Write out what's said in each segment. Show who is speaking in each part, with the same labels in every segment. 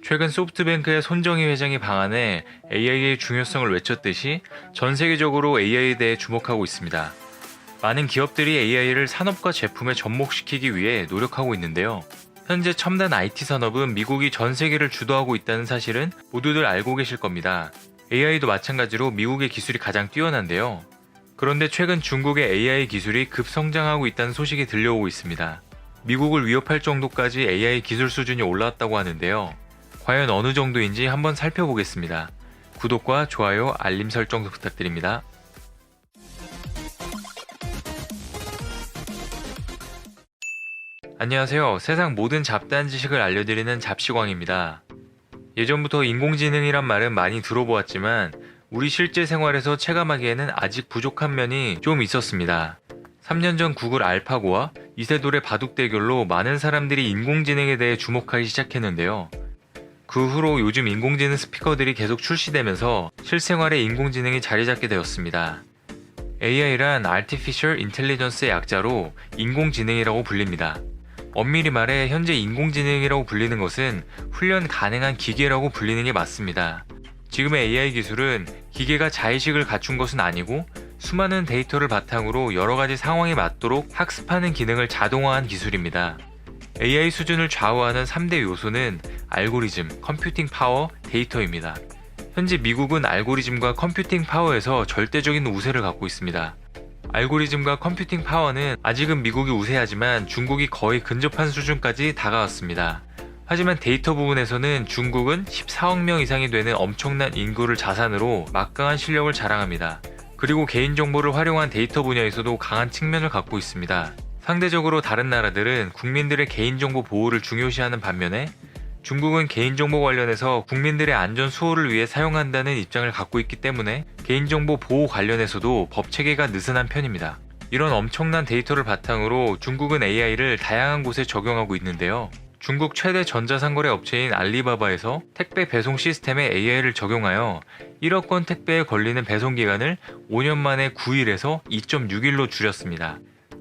Speaker 1: 최근 소프트뱅크의 손정희 회장이 방한해 AI의 중요성을 외쳤듯이 전 세계적으로 AI에 대해 주목하고 있습니다. 많은 기업들이 AI를 산업과 제품에 접목시키기 위해 노력하고 있는데요. 현재 첨단 IT 산업은 미국이 전 세계를 주도하고 있다는 사실은 모두들 알고 계실 겁니다. AI도 마찬가지로 미국의 기술이 가장 뛰어난데요. 그런데 최근 중국의 AI 기술이 급성장하고 있다는 소식이 들려오고 있습니다. 미국을 위협할 정도까지 AI 기술 수준이 올라왔다고 하는데요. 과연 어느 정도인지 한번 살펴보겠습니다. 구독과 좋아요, 알림 설정도 부탁드립니다. 안녕하세요. 세상 모든 잡다한 지식을 알려드리는 잡시광입니다. 예전부터 인공지능이란 말은 많이 들어보았지만 우리 실제 생활에서 체감하기에는 아직 부족한 면이 좀 있었습니다. 3년 전 구글 알파고와 이세돌의 바둑 대결로 많은 사람들이 인공지능에 대해 주목하기 시작했는데요. 그 후로 요즘 인공지능 스피커들이 계속 출시되면서 실생활에 인공지능이 자리 잡게 되었습니다. AI란 Artificial Intelligence의 약자로 인공지능이라고 불립니다. 엄밀히 말해 현재 인공지능이라고 불리는 것은 훈련 가능한 기계라고 불리는 게 맞습니다. 지금의 AI 기술은 기계가 자의식을 갖춘 것은 아니고 수많은 데이터를 바탕으로 여러 가지 상황에 맞도록 학습하는 기능을 자동화한 기술입니다. AI 수준을 좌우하는 3대 요소는 알고리즘, 컴퓨팅 파워, 데이터입니다. 현재 미국은 알고리즘과 컴퓨팅 파워에서 절대적인 우세를 갖고 있습니다. 알고리즘과 컴퓨팅 파워는 아직은 미국이 우세하지만 중국이 거의 근접한 수준까지 다가왔습니다. 하지만 데이터 부분에서는 중국은 14억 명 이상이 되는 엄청난 인구를 자산으로 막강한 실력을 자랑합니다. 그리고 개인정보를 활용한 데이터 분야에서도 강한 측면을 갖고 있습니다. 상대적으로 다른 나라들은 국민들의 개인정보 보호를 중요시하는 반면에 중국은 개인정보 관련해서 국민들의 안전 수호를 위해 사용한다는 입장을 갖고 있기 때문에 개인정보 보호 관련해서도 법체계가 느슨한 편입니다. 이런 엄청난 데이터를 바탕으로 중국은 AI를 다양한 곳에 적용하고 있는데요. 중국 최대 전자상거래 업체인 알리바바에서 택배 배송 시스템에 AI를 적용하여 1억 건 택배에 걸리는 배송 기간을 5년 만에 9일에서 2.6일로 줄였습니다.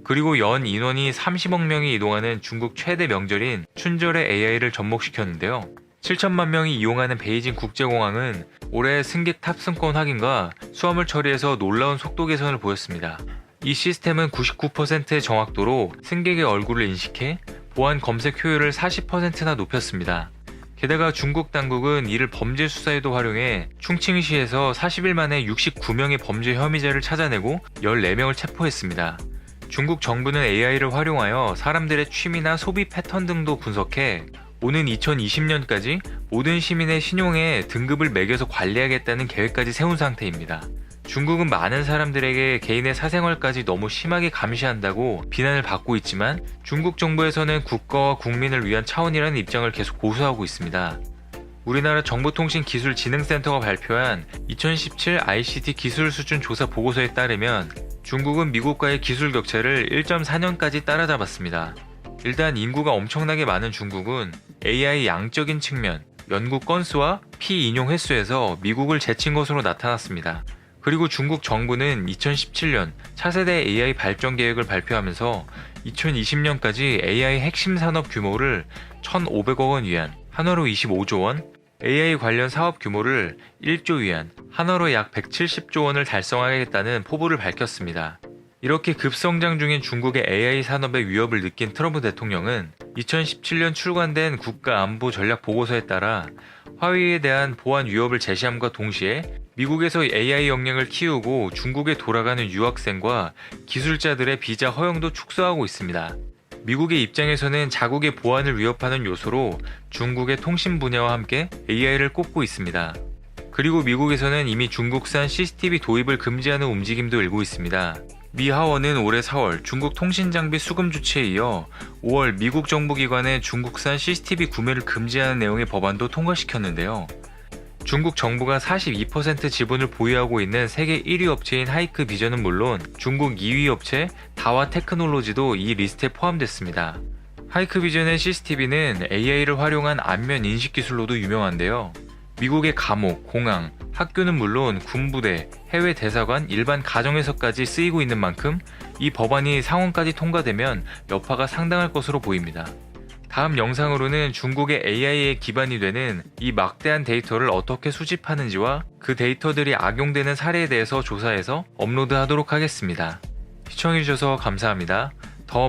Speaker 1: 그리고 연 인원이 30억 명이 이동하는 중국 최대 명절인 춘절에 AI를 접목시켰는데요. 7천만 명이 이용하는 베이징 국제공항은 올해 승객 탑승권 확인과 수화물 처리에서 놀라운 속도 개선을 보였습니다. 이 시스템은 99%의 정확도로 승객의 얼굴을 인식해 보안 검색 효율을 40%나 높였습니다. 게다가 중국 당국은 이를 범죄 수사에도 활용해 충칭시에서 40일 만에 69명의 범죄 혐의자를 찾아내고 14명을 체포했습니다. 중국 정부는 AI를 활용하여 사람들의 취미나 소비 패턴 등도 분석해 오는 2020년까지 모든 시민의 신용에 등급을 매겨서 관리하겠다는 계획까지 세운 상태입니다. 중국은 많은 사람들에게 개인의 사생활까지 너무 심하게 감시한다고 비난을 받고 있지만 중국 정부에서는 국가와 국민을 위한 차원이라는 입장을 계속 고수하고 있습니다. 우리나라 정보통신기술진흥센터가 발표한 2017 ICT 기술 수준 조사 보고서에 따르면 중국은 미국과의 기술 격차를 1.4년까지 따라잡았습니다. 일단 인구가 엄청나게 많은 중국은 AI 양적인 측면, 연구 건수와 피인용 횟수에서 미국을 제친 것으로 나타났습니다. 그리고 중국 정부는 2017년 차세대 AI 발전 계획을 발표하면서 2020년까지 AI 핵심 산업 규모를 1,500억 원 위안, 한화로 25조 원, AI 관련 사업 규모를 1조 위안, 한화로 약 170조 원을 달성하겠다는 포부를 밝혔습니다. 이렇게 급성장 중인 중국의 AI 산업의 위협을 느낀 트럼프 대통령은 2017년 출간된 국가안보 전략 보고서에 따라 화웨이에 대한 보안 위협을 제시함과 동시에 미국에서 AI 역량을 키우고 중국에 돌아가는 유학생과 기술자들의 비자 허용도 축소하고 있습니다. 미국의 입장에서는 자국의 보안을 위협하는 요소로 중국의 통신 분야와 함께 AI를 꼽고 있습니다. 그리고 미국에서는 이미 중국산 CCTV 도입을 금지하는 움직임도 일고 있습니다. 미 하원은 올해 4월 중국 통신장비 수금 조치에 이어 5월 미국 정부기관의 중국산 CCTV 구매를 금지하는 내용의 법안도 통과시켰는데요. 중국 정부가 42% 지분을 보유하고 있는 세계 1위 업체인 하이크 비전은 물론 중국 2위 업체 다와 테크놀로지도 이 리스트에 포함됐습니다. 하이크 비전의 CCTV는 AI를 활용한 안면 인식 기술로도 유명한데요. 미국의 감옥, 공항, 학교는 물론 군부대, 해외 대사관, 일반 가정에서까지 쓰이고 있는 만큼 이 법안이 상원까지 통과되면 여파가 상당할 것으로 보입니다. 다음 영상으로는 중국의 AI에 기반이 되는 이 막대한 데이터를 어떻게 수집하는지와 그 데이터들이 악용되는 사례에 대해서 조사해서 업로드하도록 하겠습니다. 시청해주셔서 감사합니다. 더